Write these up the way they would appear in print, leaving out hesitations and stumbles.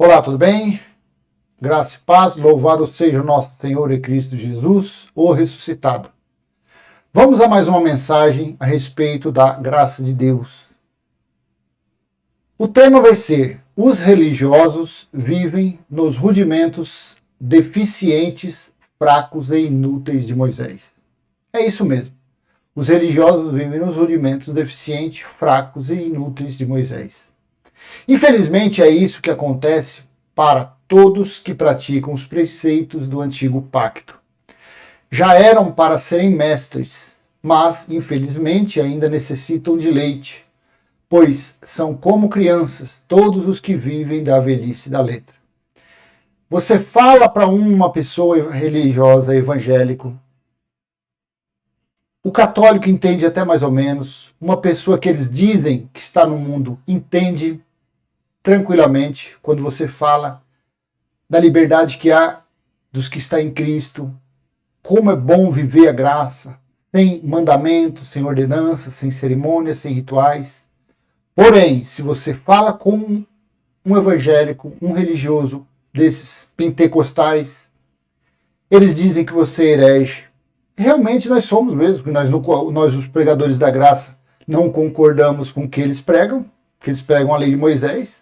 Olá, tudo bem? Graça e paz, louvado seja o nosso Senhor e Cristo Jesus, o ressuscitado. Vamos a mais uma mensagem a respeito da graça de Deus. O tema vai ser: os religiosos vivem nos rudimentos deficientes, fracos e inúteis de Moisés. É isso mesmo. Os religiosos vivem nos rudimentos deficientes, fracos e inúteis de Moisés. Infelizmente, é isso que acontece para todos que praticam os preceitos do antigo pacto. Já eram para serem mestres, mas, infelizmente, ainda necessitam de leite, pois são como crianças todos os que vivem da velhice da letra. Você fala para uma pessoa religiosa, evangélico, o católico entende até mais ou menos, uma pessoa que eles dizem que está no mundo entende tranquilamente quando você fala da liberdade que há dos que está em Cristo, como é bom viver a graça, sem mandamentos, sem ordenanças, sem cerimônias, sem rituais. Porém, se você fala com um evangélico, um religioso desses pentecostais, eles dizem que você é herege. Realmente nós somos mesmo, nós os pregadores da graça não concordamos com o que eles pregam a lei de Moisés,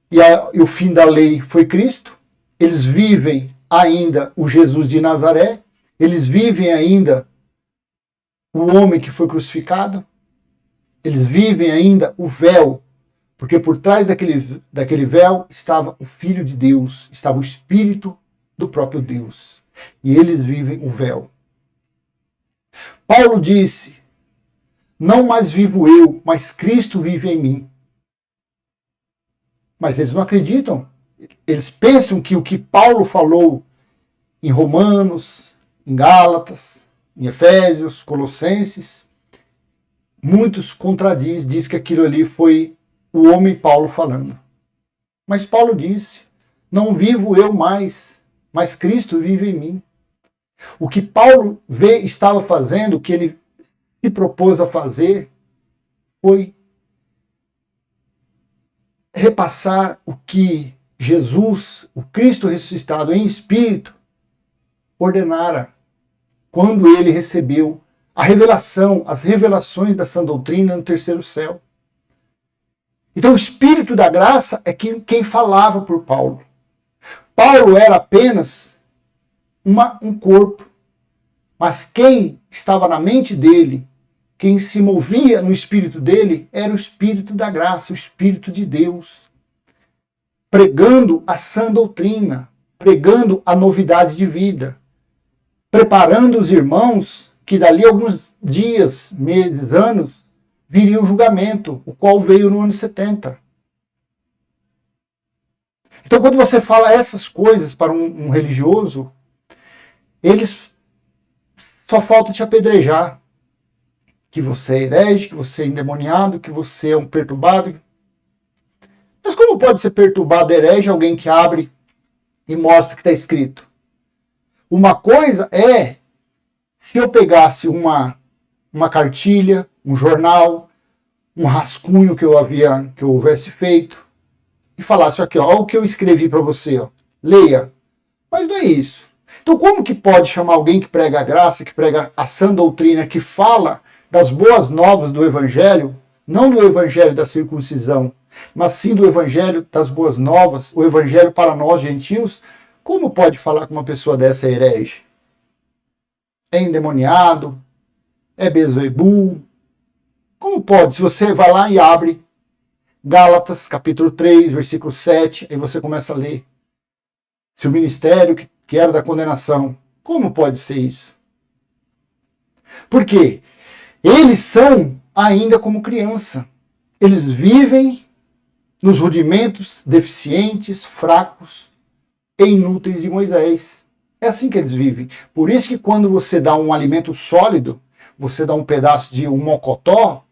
e o fim da lei foi Cristo. Eles vivem ainda o Jesus de Nazaré, eles vivem ainda o homem que foi crucificado, eles vivem ainda o véu, porque por trás daquele véu estava o Filho de Deus, estava o Espírito do próprio Deus, e eles vivem o véu. Paulo disse: não mais vivo eu, mas Cristo vive em mim. Mas eles não acreditam. Eles pensam que o que Paulo falou em Romanos, em Gálatas, em Efésios, Colossenses, muitos contradiz, diz que aquilo ali foi o homem Paulo falando. Mas Paulo disse: não vivo eu mais, mas Cristo vive em mim. O que Paulo estava fazendo, o que ele se propôs a fazer, foi repassar o que Jesus, o Cristo ressuscitado em espírito, ordenara quando ele recebeu a revelação, as revelações da sã doutrina no terceiro céu. Então o Espírito da graça é quem falava por Paulo. Paulo era apenas um corpo, mas quem estava na mente dele, quem se movia no espírito dele, era o Espírito da graça, o Espírito de Deus, pregando a sã doutrina, pregando a novidade de vida, preparando os irmãos que dali a alguns dias, meses, anos, viria o julgamento, o qual veio no ano 70. Então, quando você fala essas coisas para um religioso, eles só falta te apedrejar, que você é herege, que você é endemoniado, que você é um perturbado. Mas como pode ser perturbado, herege, alguém que abre e mostra que está escrito? Uma coisa é se eu pegasse uma cartilha, um jornal, um rascunho que eu houvesse feito e falasse: aqui, ó o que eu escrevi para você, ó, leia. Mas não é isso. Então como que pode chamar alguém que prega a graça, que prega a sã doutrina, que fala das boas novas do Evangelho, não do Evangelho da circuncisão, mas sim do Evangelho das boas novas, o Evangelho para nós gentios? Como pode falar que uma pessoa dessa é herege? É endemoniado? É Beelzebul? Como pode? Se você vai lá e abre Gálatas, capítulo 3, versículo 7, aí você começa a ler. Se o ministério que era da condenação, como pode ser isso? Por quê? Eles são ainda como criança. Eles vivem nos rudimentos deficientes, fracos e inúteis de Moisés. É assim que eles vivem. Por isso que quando você dá um alimento sólido, você dá um pedaço de um mocotó,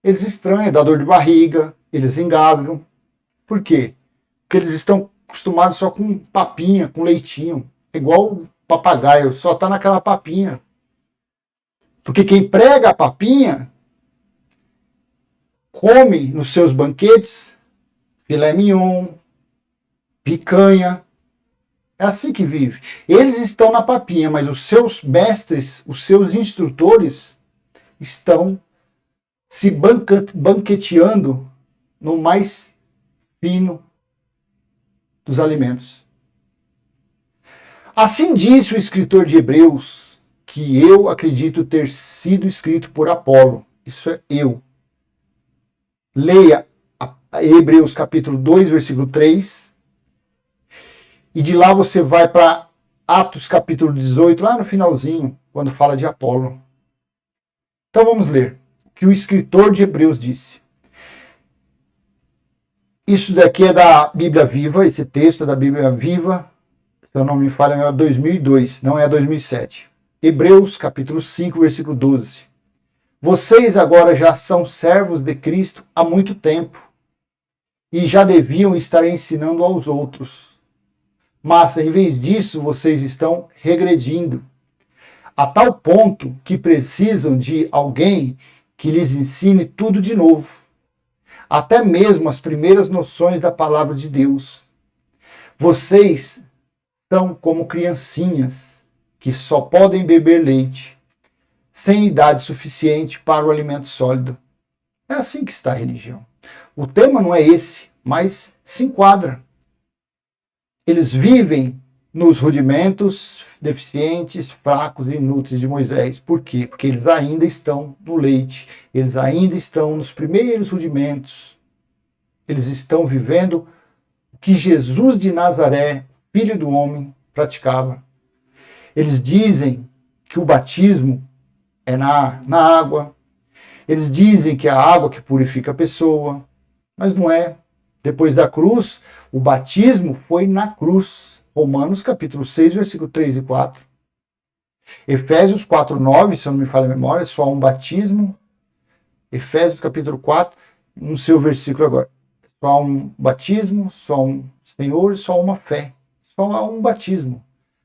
eles estranham, dá dor de barriga, eles engasgam. Por quê? Porque eles estão acostumados só com papinha, com leitinho. É igual o papagaio, só está naquela papinha. Porque quem prega a papinha come nos seus banquetes filé mignon, picanha. É assim que vive. Eles estão na papinha, mas os seus mestres, os seus instrutores, estão se banqueteando no mais fino dos alimentos. Assim disse o escritor de Hebreus, que eu acredito ter sido escrito por Apolo. Isso é eu. Leia Hebreus capítulo 2, versículo 3. E de lá você vai para Atos capítulo 18, lá no finalzinho, quando fala de Apolo. Então vamos ler o que o escritor de Hebreus disse. Isso daqui é da Bíblia Viva, esse texto é da Bíblia Viva, se eu não me falha, é 2002, não é 2007. Hebreus capítulo 5, versículo 12. Vocês agora já são servos de Cristo há muito tempo e já deviam estar ensinando aos outros. Mas, em vez disso, vocês estão regredindo, a tal ponto que precisam de alguém que lhes ensine tudo de novo, até mesmo as primeiras noções da palavra de Deus. Vocês são como criancinhas que só podem beber leite, sem idade suficiente para o alimento sólido. É assim que está a religião. O tema não é esse, mas se enquadra. Eles vivem nos rudimentos deficientes, fracos e inúteis de Moisés. Por quê? Porque eles ainda estão no leite, eles ainda estão nos primeiros rudimentos. Eles estão vivendo o que Jesus de Nazaré, filho do homem, praticava. Eles dizem que o batismo é na água. Eles dizem que é a água que purifica a pessoa, mas não é. Depois da cruz, o batismo foi na cruz. Romanos capítulo 6, versículo 3 e 4. Efésios 4, 9, se eu não me falha a memória, só há um batismo. Efésios capítulo 4, no seu versículo agora. Só há um batismo, só há um Senhor, só há uma fé. Só há um batismo.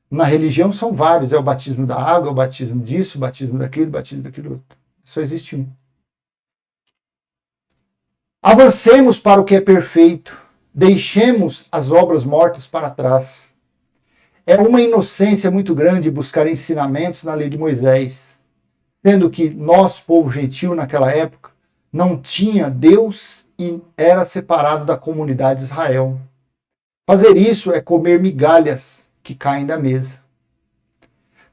Na religião são vários. É o batismo da água, é o batismo disso, o batismo daquilo, o batismo daquilo outro. Só existe um. Avancemos para o que é perfeito. Deixemos as obras mortas para trás. É uma inocência muito grande buscar ensinamentos na lei de Moisés, sendo que nós, povo gentil naquela época, não tinha Deus e era separado da comunidade de Israel. Fazer isso é comer migalhas que caem da mesa.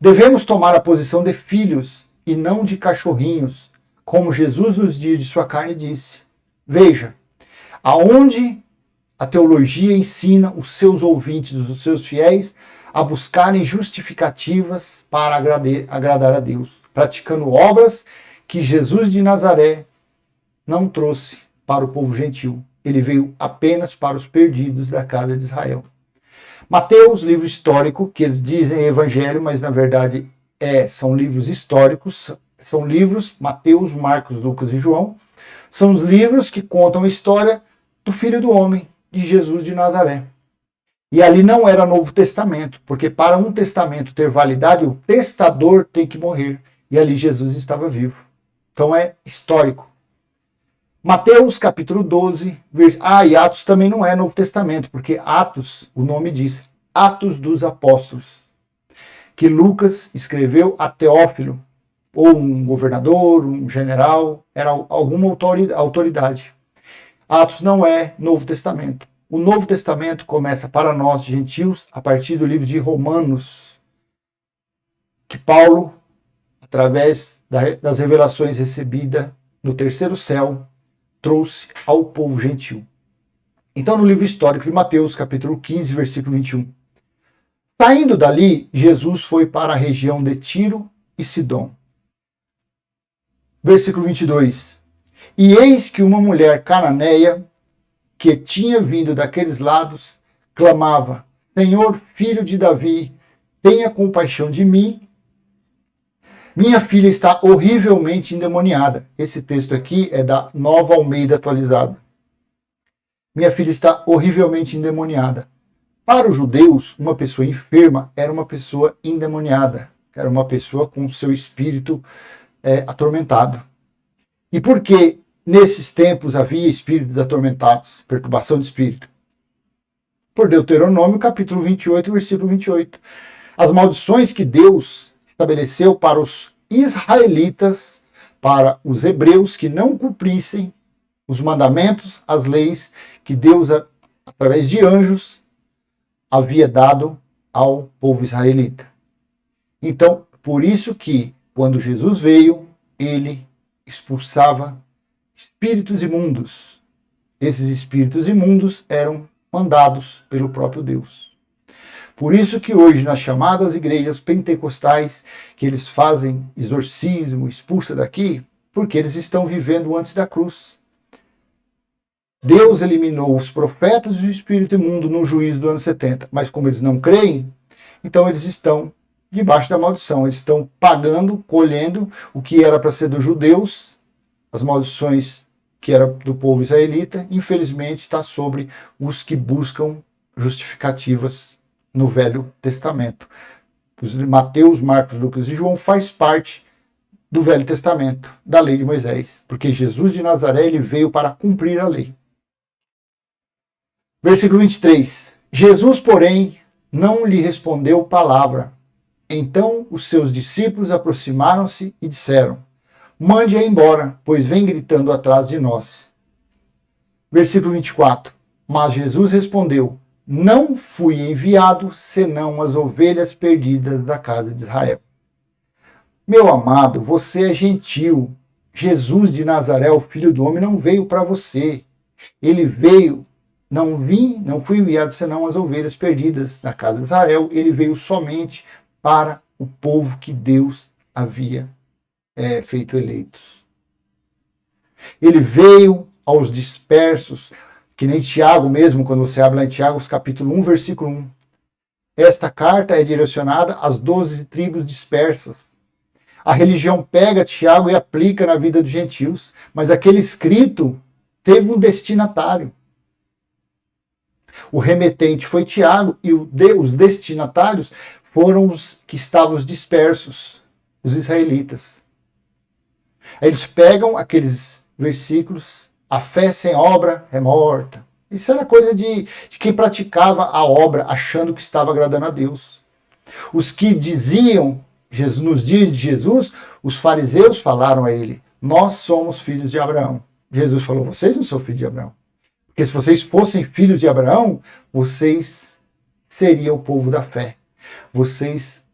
Devemos tomar a posição de filhos e não de cachorrinhos, como Jesus nos dias de sua carne disse. Veja, aonde a teologia ensina os seus ouvintes, os seus fiéis, a buscarem justificativas para agradar a Deus, praticando obras que Jesus de Nazaré não trouxe para o povo gentil. Ele veio apenas para os perdidos da casa de Israel. Mateus, livro histórico, que eles dizem evangelho, mas na verdade são livros históricos, são livros, Mateus, Marcos, Lucas e João, são os livros que contam a história do Filho do Homem, de Jesus de Nazaré. E ali não era Novo Testamento, porque para um testamento ter validade, o testador tem que morrer. E ali Jesus estava vivo. Então é histórico. Mateus capítulo 12, e Atos também não é Novo Testamento, porque Atos, o nome diz, Atos dos Apóstolos, que Lucas escreveu a Teófilo, ou um governador, um general, era alguma autoridade. Atos não é Novo Testamento. O Novo Testamento começa para nós, gentios, a partir do livro de Romanos, que Paulo, através das revelações recebidas no terceiro céu, trouxe ao povo gentil. Então, no livro histórico de Mateus, capítulo 15, versículo 21. Saindo dali, Jesus foi para a região de Tiro e Sidom. Versículo 22. E eis que uma mulher cananeia, que tinha vindo daqueles lados, clamava: Senhor, filho de Davi, tenha compaixão de mim. Minha filha está horrivelmente endemoniada. Esse texto aqui é da Nova Almeida atualizada. Minha filha está horrivelmente endemoniada. Para os judeus, uma pessoa enferma era uma pessoa endemoniada. Era uma pessoa com seu espírito atormentado. E por que nesses tempos havia espíritos atormentados, perturbação de espírito? por Deuteronômio, capítulo 28, versículo 28. As maldições que Deus estabeleceu para os israelitas, para os hebreus que não cumprissem os mandamentos, as leis que Deus, através de anjos, havia dado ao povo israelita. Então, por isso que, quando Jesus veio, ele expulsava espíritos imundos. Esses espíritos imundos eram mandados pelo próprio Deus. Por isso que hoje, nas chamadas igrejas pentecostais, que eles fazem exorcismo, expulsa daqui, porque eles estão vivendo antes da cruz. Deus eliminou os profetas e o espírito imundo no juízo do ano 70, mas como eles não creem, então eles estão debaixo da maldição. Eles estão pagando, colhendo o que era para ser dos judeus, as maldições que era do povo israelita, infelizmente está sobre os que buscam justificativas no Velho Testamento. Os Mateus, Marcos, Lucas e João faz parte do Velho Testamento, da lei de Moisés, porque Jesus de Nazaré ele veio para cumprir a lei. Versículo 23. Jesus, porém, não lhe respondeu palavra. Então os seus discípulos aproximaram-se e disseram: mande-a embora, pois vem gritando atrás de nós. Versículo 24. Mas Jesus respondeu: não fui enviado senão as ovelhas perdidas da casa de Israel. Meu amado, você é gentil. Jesus de Nazaré, o Filho do Homem, não veio para você. Ele veio, não fui enviado senão as ovelhas perdidas da casa de Israel. Ele veio somente para o povo que Deus havia feito eleitos. Ele veio aos dispersos, que nem Tiago mesmo, quando você abre lá em Tiago, capítulo 1, versículo 1. Esta carta é direcionada às 12 tribos dispersas. A religião pega Tiago e aplica na vida dos gentios, mas aquele escrito teve um destinatário. O remetente foi Tiago e os destinatários foram os que estavam dispersos, os israelitas. Eles pegam aqueles versículos, a fé sem obra é morta. Isso era coisa de quem praticava a obra achando que estava agradando a Deus. Os que diziam, nos dias de Jesus, os fariseus falaram a ele: nós somos filhos de Abraão. Jesus falou: vocês não são filhos de Abraão. Porque se vocês fossem filhos de Abraão, vocês seriam o povo da fé. Vocês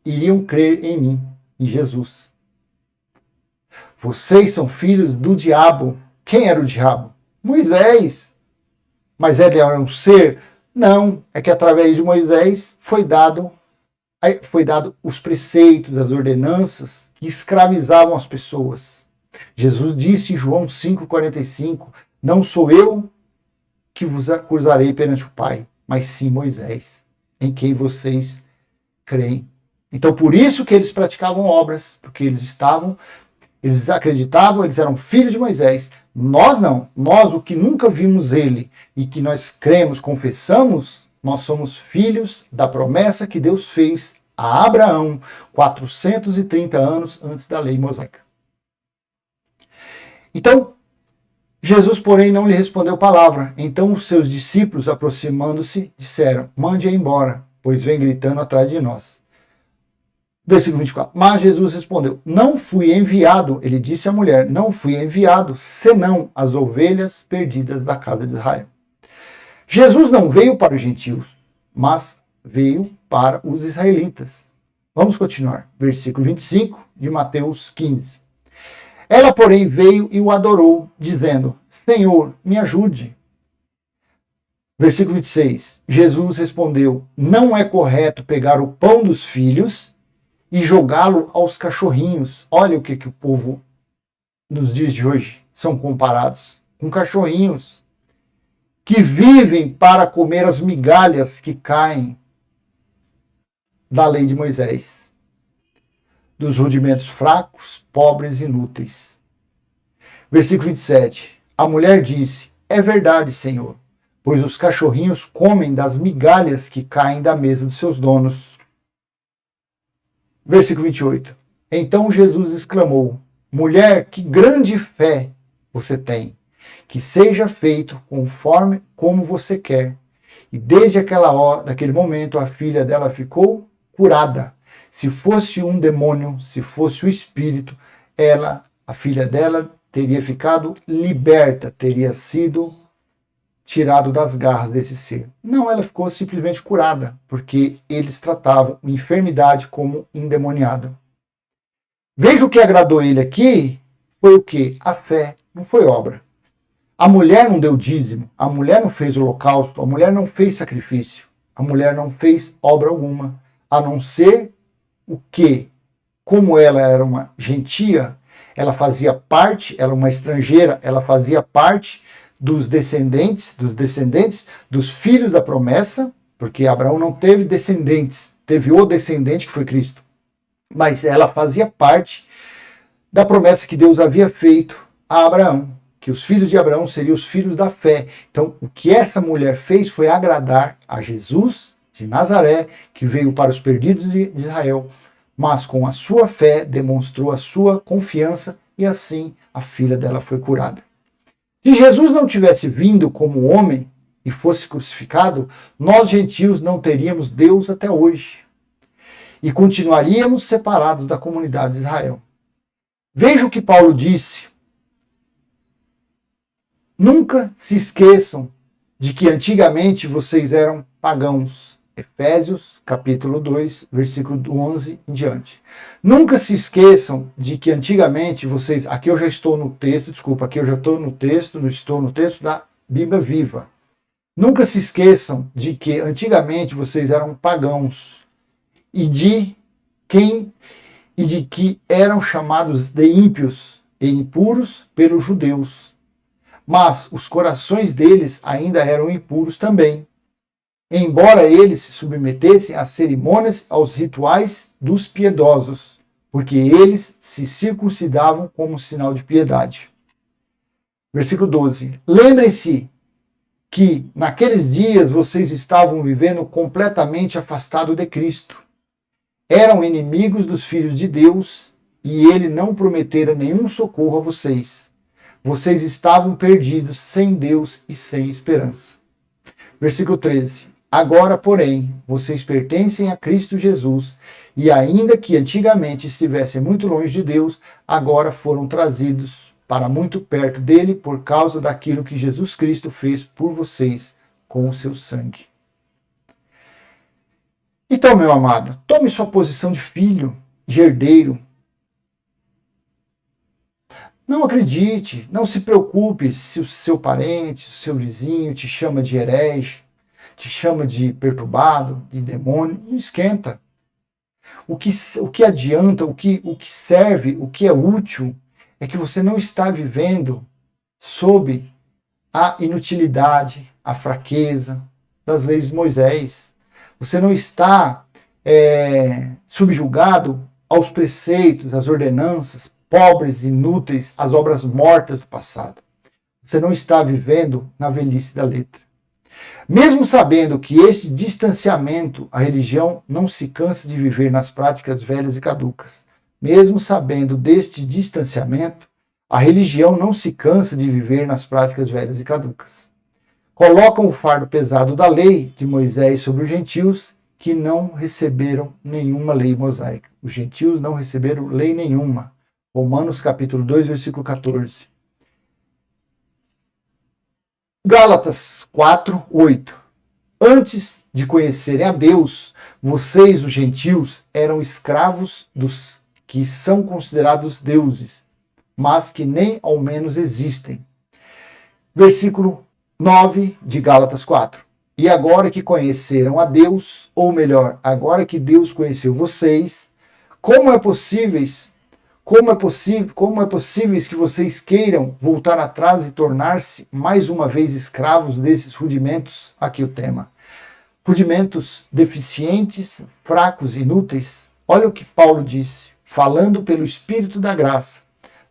iriam crer em mim, em Jesus. Vocês são filhos do diabo. Quem era o diabo? Moisés. Mas ele era um ser? Não. É que através de Moisés foi dado os preceitos, as ordenanças que escravizavam as pessoas. Jesus disse em João 5,45: não sou eu que vos acusarei perante o Pai, mas sim Moisés, em quem vocês creem. Então, por isso que eles praticavam obras, porque eles acreditavam, eles eram filhos de Moisés. Nós não. Nós, o que nunca vimos ele e que nós cremos, confessamos, nós somos filhos da promessa que Deus fez a Abraão 430 anos antes da lei mosaica. Então, Jesus, porém, não lhe respondeu palavra. Então os seus discípulos, aproximando-se, disseram: mande-a embora, pois vem gritando atrás de nós. Versículo 24. Mas Jesus respondeu: não fui enviado, ele disse à mulher, não fui enviado, senão as ovelhas perdidas da casa de Israel. Jesus não veio para os gentios, mas veio para os israelitas. Vamos continuar. Versículo 25 de Mateus 15. Ela, porém, veio e o adorou, dizendo: Senhor, me ajude. Versículo 26. Jesus respondeu: não é correto pegar o pão dos filhos e jogá-lo aos cachorrinhos. Olha o que o povo nos dias de hoje são comparados com cachorrinhos que vivem para comer as migalhas que caem da lei de Moisés, dos rudimentos fracos, pobres e inúteis. Versículo 27. A mulher disse: é verdade, Senhor, pois os cachorrinhos comem das migalhas que caem da mesa de seus donos. Versículo 28. Então Jesus exclamou: mulher, que grande fé você tem! Que seja feito conforme como você quer. E desde aquela hora, daquele momento, a filha dela ficou curada. Se fosse um demônio, se fosse o espírito, ela, a filha dela, teria ficado liberta, teria sido tirado das garras desse ser. Não, ela ficou simplesmente curada, porque eles tratavam a enfermidade como endemoniada. Veja o que agradou ele aqui, foi o quê? A fé, não foi obra. A mulher não deu dízimo, a mulher não fez holocausto, a mulher não fez sacrifício, a mulher não fez obra alguma, a não ser o que, como ela era uma gentia, ela fazia parte, ela uma estrangeira, ela fazia parte dos descendentes dos filhos da promessa, porque Abraão não teve descendentes, teve o descendente que foi Cristo, mas ela fazia parte da promessa que Deus havia feito a Abraão, que os filhos de Abraão seriam os filhos da fé. Então, o que essa mulher fez foi agradar a Jesus de Nazaré, que veio para os perdidos de Israel, mas com a sua fé demonstrou a sua confiança e assim a filha dela foi curada. Se Jesus não tivesse vindo como homem e fosse crucificado, nós gentios não teríamos Deus até hoje e continuaríamos separados da comunidade de Israel. Veja o que Paulo disse. Nunca se esqueçam de que antigamente vocês eram pagãos. Efésios, capítulo 2, versículo 11 em diante. Nunca se esqueçam de que antigamente vocês... Aqui eu já estou no texto, desculpa, aqui eu já estou no texto, não estou no texto da Bíblia Viva. Nunca se esqueçam de que antigamente vocês eram pagãos e de que eram chamados de ímpios e impuros pelos judeus. Mas os corações deles ainda eram impuros também, embora eles se submetessem às cerimônias, aos rituais dos piedosos, porque eles se circuncidavam como sinal de piedade. Versículo 12. Lembrem-se que naqueles dias vocês estavam vivendo completamente afastados de Cristo. Eram inimigos dos filhos de Deus e ele não prometera nenhum socorro a vocês. Vocês estavam perdidos, sem Deus e sem esperança. Versículo 13. Agora, porém, vocês pertencem a Cristo Jesus, e ainda que antigamente estivessem muito longe de Deus, agora foram trazidos para muito perto dele por causa daquilo que Jesus Cristo fez por vocês com o seu sangue. Então, meu amado, tome sua posição de filho, de herdeiro. Não acredite, não se preocupe se o seu parente, o seu vizinho te chama de herege, te chama de perturbado, de demônio. Não esquenta. O que adianta, o que serve, o que é útil, é que você não está vivendo sob a inutilidade, a fraqueza das leis de Moisés. Você não está subjugado aos preceitos, às ordenanças, pobres, inúteis, às obras mortas do passado. Você não está vivendo na velhice da letra. Mesmo sabendo que este distanciamento, a religião não se cansa de viver nas práticas velhas e caducas. Mesmo sabendo deste distanciamento, a religião não se cansa de viver nas práticas velhas e caducas. Colocam o fardo pesado da lei de Moisés sobre os gentios que não receberam nenhuma lei mosaica. Os gentios não receberam lei nenhuma. Romanos capítulo 2, versículo 14. Gálatas 4, 8. Antes de conhecerem a Deus, vocês, os gentios, eram escravos dos que são considerados deuses, mas que nem ao menos existem. Versículo 9 de Gálatas 4. E agora que conheceram a Deus, ou melhor, agora que Deus conheceu vocês, como é possível que vocês queiram voltar atrás e tornar-se mais uma vez escravos desses rudimentos? Aqui o tema. Rudimentos deficientes, fracos, inúteis. Olha o que Paulo disse, falando pelo Espírito da graça.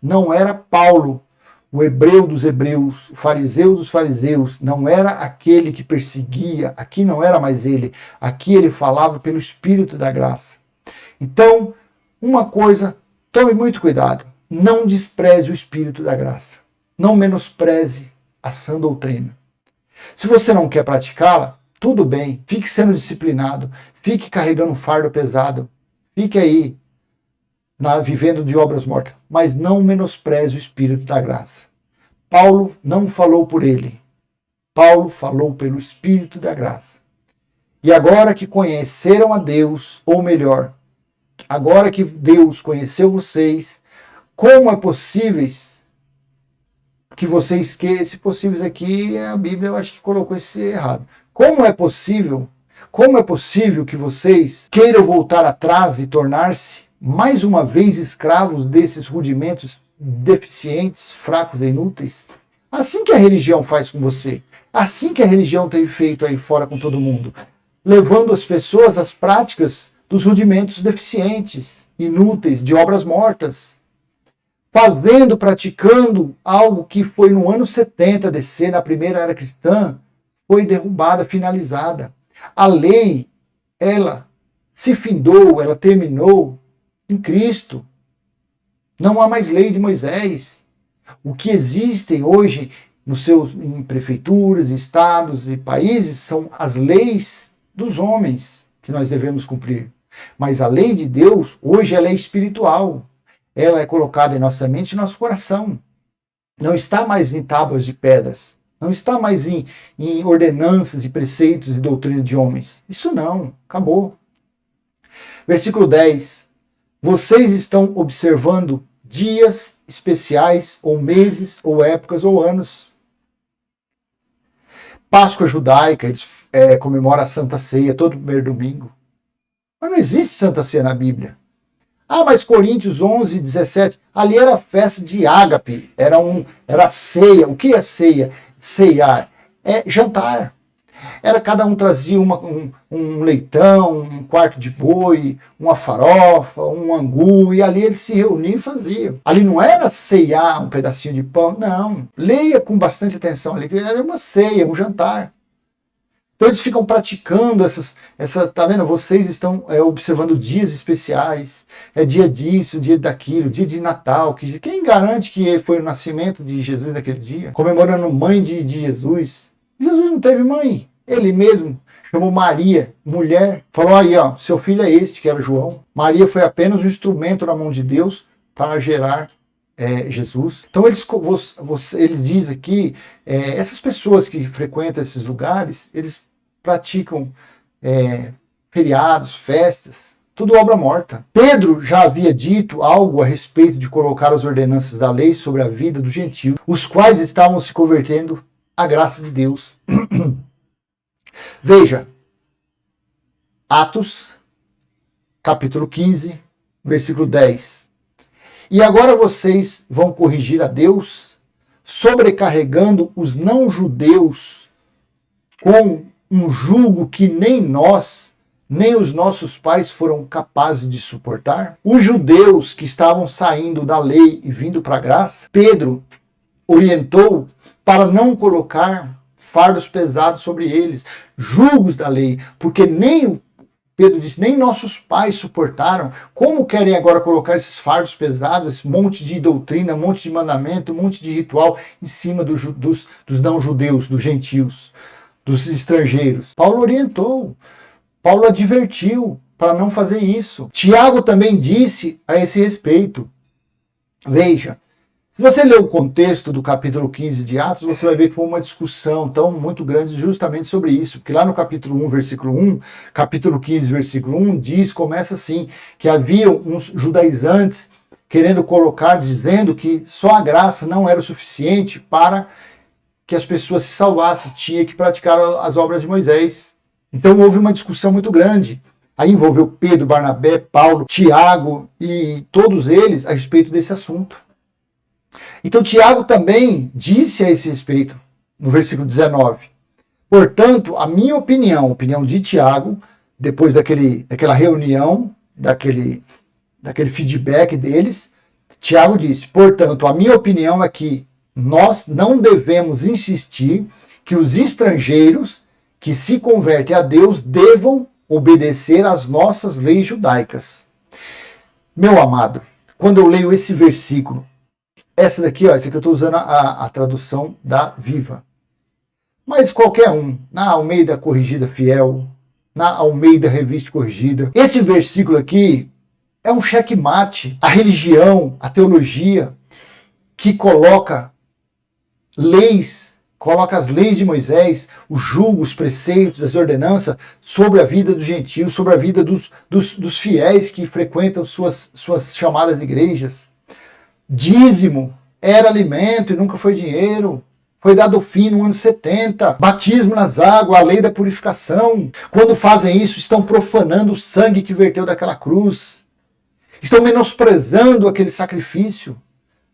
Não era Paulo, o hebreu dos hebreus, o fariseu dos fariseus, não era aquele que perseguia, aqui não era mais ele, aqui ele falava pelo Espírito da graça. Então, uma coisa, tome muito cuidado, não despreze o Espírito da graça, não menospreze a sã doutrina. Se você não quer praticá-la, tudo bem, fique sendo disciplinado, fique carregando um fardo pesado, fique aí vivendo de obras mortas, mas não menospreze o Espírito da graça. Paulo não falou por ele, Paulo falou pelo Espírito da graça. E agora que conheceram a Deus, ou melhor, agora que Deus conheceu vocês, como é possível que vocês queiram, esse possíveis aqui, a Bíblia eu acho que colocou esse errado. Como é possível que vocês queiram voltar atrás e tornar-se mais uma vez escravos desses rudimentos deficientes, fracos e inúteis? Assim que a religião faz com você. Assim que a religião tem feito aí fora com todo mundo. Levando as pessoas às práticas dos rudimentos deficientes, inúteis, de obras mortas. Praticando algo que foi no ano 70 DC, na primeira era cristã, foi derrubada, finalizada. A lei, ela se findou, ela terminou em Cristo. Não há mais lei de Moisés. O que existem hoje em prefeituras, estados e países são as leis dos homens que nós devemos cumprir. Mas a lei de Deus, hoje, ela é espiritual. Ela é colocada em nossa mente e nosso coração. Não está mais em tábuas de pedras. Não está mais em ordenanças e preceitos e doutrina de homens. Isso não, acabou. Versículo 10. Vocês estão observando dias especiais, ou meses, ou épocas, ou anos. Páscoa judaica, eles comemoram a Santa Ceia todo primeiro domingo. Mas não existe Santa Ceia na Bíblia. Ah, mas Coríntios 11, 17, ali era festa de ágape, era ceia. O que é ceia? Ceiar é jantar. Cada um trazia um leitão, um quarto de boi, uma farofa, um angu, e ali eles se reuniam e faziam. Ali não era ceiar um pedacinho de pão, não. Leia com bastante atenção ali, que era uma ceia, um jantar. Então eles ficam praticando tá vendo? Vocês estão observando dias especiais, dia disso, dia daquilo, dia de Natal. Quem garante que foi o nascimento de Jesus naquele dia? Comemorando mãe de Jesus. Jesus não teve mãe. Ele mesmo chamou Maria, mulher, falou aí, ó, seu filho é este, que era João. Maria foi apenas um instrumento na mão de Deus para gerar Jesus. Então eles diz aqui, essas pessoas que frequentam esses lugares, eles praticam feriados, festas, tudo obra morta. Pedro já havia dito algo a respeito de colocar as ordenanças da lei sobre a vida dos gentios, os quais estavam se convertendo à graça de Deus. Veja, Atos, capítulo 15, versículo 10. E agora vocês vão corrigir a Deus, sobrecarregando os não-judeus com um jugo que nem nós, nem os nossos pais foram capazes de suportar? Os judeus que estavam saindo da lei e vindo para a graça, Pedro orientou para não colocar fardos pesados sobre eles, julgos da lei, porque Pedro disse, nem nossos pais suportaram. Como querem agora colocar esses fardos pesados, esse monte de doutrina, um monte de mandamento, um monte de ritual em cima dos não-judeus, dos gentios, dos estrangeiros? Paulo orientou, Paulo advertiu para não fazer isso. Tiago também disse a esse respeito. Veja, se você ler o contexto do capítulo 15 de Atos, você vai ver que foi uma discussão muito grande justamente sobre isso. Porque lá no capítulo 1, versículo 1, capítulo 15, versículo 1, começa assim, que havia uns judaizantes querendo colocar, dizendo que só a graça não era o suficiente para que as pessoas se salvassem, tinha que praticar as obras de Moisés. Então houve uma discussão muito grande. Aí envolveu Pedro, Barnabé, Paulo, Tiago e todos eles a respeito desse assunto. Então Tiago também disse a esse respeito, no versículo 19. Portanto, a minha opinião, a opinião de Tiago, depois daquela reunião, daquele feedback deles, Tiago disse, portanto, a minha opinião é que nós não devemos insistir que os estrangeiros que se convertem a Deus devam obedecer às nossas leis judaicas. Meu amado, quando eu leio esse versículo, essa daqui, essa aqui eu estou usando a tradução da Viva. mas qualquer um, na Almeida Corrigida Fiel, na Almeida Revista Corrigida. Esse versículo aqui é um checkmate à religião, à teologia, que coloca as leis de Moisés, os julgos, os preceitos, as ordenanças sobre a vida dos gentios, sobre a vida dos fiéis que frequentam suas chamadas igrejas. Dízimo era alimento e nunca foi dinheiro. Foi dado fim no ano 70. Batismo nas águas, a lei da purificação. Quando fazem isso, estão profanando o sangue que verteu daquela cruz. Estão menosprezando aquele sacrifício,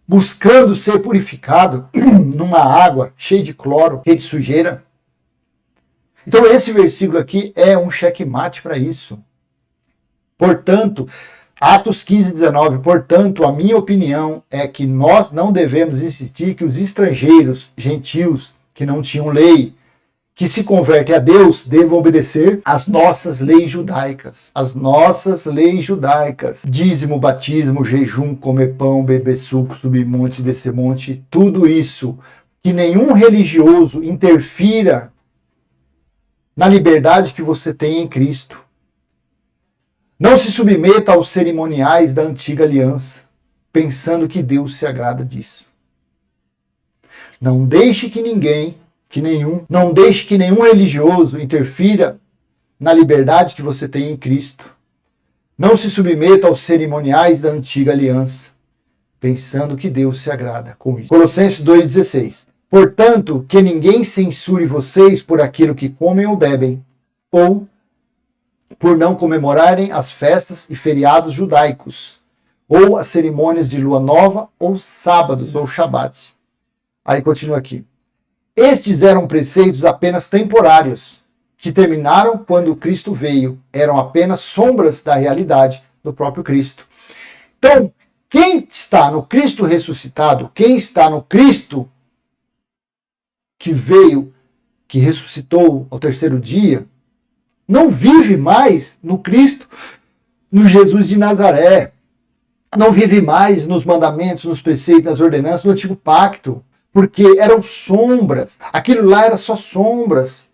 buscando ser purificado numa água cheia de cloro, cheia de sujeira. Então esse versículo aqui é um checkmate para isso. Portanto, Atos 15, 19, portanto, a minha opinião é que nós não devemos insistir que os estrangeiros, gentios, que não tinham lei, que se convertem a Deus, devam obedecer às nossas leis judaicas. As nossas leis judaicas. Dízimo, batismo, jejum, comer pão, beber suco, subir monte, descer monte, tudo isso. Que nenhum religioso interfira na liberdade que você tem em Cristo. Não se submeta aos cerimoniais da antiga aliança, pensando que Deus se agrada disso. Não deixe que nenhum religioso interfira na liberdade que você tem em Cristo. Não se submeta aos cerimoniais da antiga aliança, pensando que Deus se agrada com isso. Colossenses 2,16. Portanto, que ninguém censure vocês por aquilo que comem ou bebem, ou por não comemorarem as festas e feriados judaicos, ou as cerimônias de lua nova, ou sábados, ou shabat. Aí continua aqui. Estes eram preceitos apenas temporários, que terminaram quando Cristo veio. Eram apenas sombras da realidade do próprio Cristo. Então, quem está no Cristo ressuscitado, quem está no Cristo que veio, que ressuscitou ao terceiro dia, não vive mais no Cristo, no Jesus de Nazaré. Não vive mais nos mandamentos, nos preceitos, nas ordenanças do antigo pacto. Porque eram sombras. Aquilo lá era só sombras.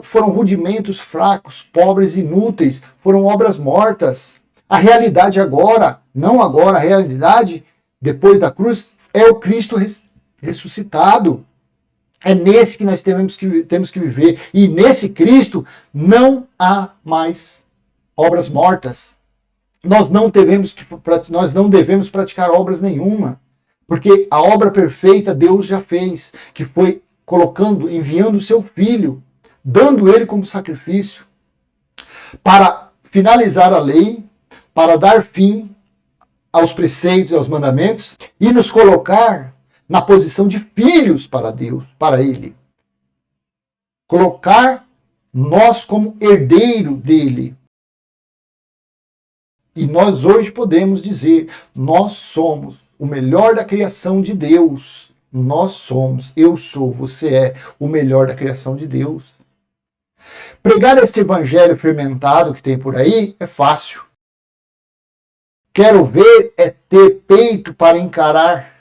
Foram rudimentos fracos, pobres, inúteis. Foram obras mortas. A realidade agora, a realidade depois da cruz é o Cristo ressuscitado. É nesse que nós temos que viver. E nesse Cristo não há mais obras mortas. Nós não devemos praticar obras nenhuma. Porque a obra perfeita Deus já fez, que foi enviando o seu Filho, dando ele como sacrifício, para finalizar a lei, para dar fim aos preceitos e aos mandamentos, e nos colocar na posição de filhos para Deus, para Ele. Colocar nós como herdeiro dele. E nós hoje podemos dizer, nós somos o melhor da criação de Deus. Nós somos, eu sou, você é o melhor da criação de Deus. Pregar esse evangelho fermentado que tem por aí é fácil. Quero ver é ter peito para encarar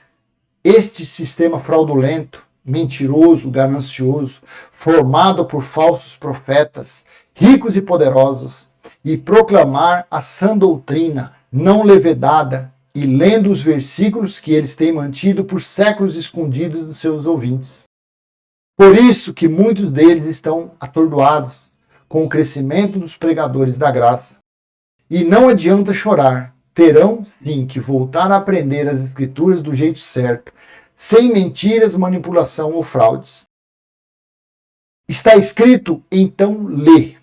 este sistema fraudulento, mentiroso, ganancioso, formado por falsos profetas, ricos e poderosos, e proclamar a sã doutrina, não levedada, e lendo os versículos que eles têm mantido por séculos escondidos dos seus ouvintes. Por isso que muitos deles estão atordoados com o crescimento dos pregadores da graça. E não adianta chorar, terão sim que voltar a aprender as Escrituras do jeito certo, sem mentiras, manipulação ou fraudes. Está escrito, então lê.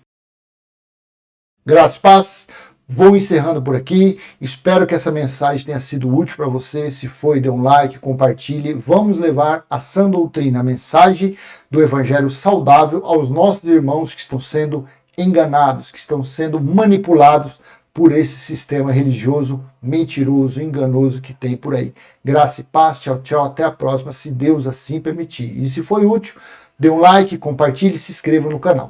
Graças e paz. Vou encerrando por aqui. Espero que essa mensagem tenha sido útil para você. Se foi, dê um like, compartilhe. Vamos levar a sã doutrina, a mensagem do Evangelho saudável aos nossos irmãos que estão sendo enganados, que estão sendo manipulados por esse sistema religioso mentiroso, enganoso que tem por aí. Graça e paz. Tchau, tchau. Até a próxima, se Deus assim permitir. E se foi útil, dê um like, compartilhe e se inscreva no canal.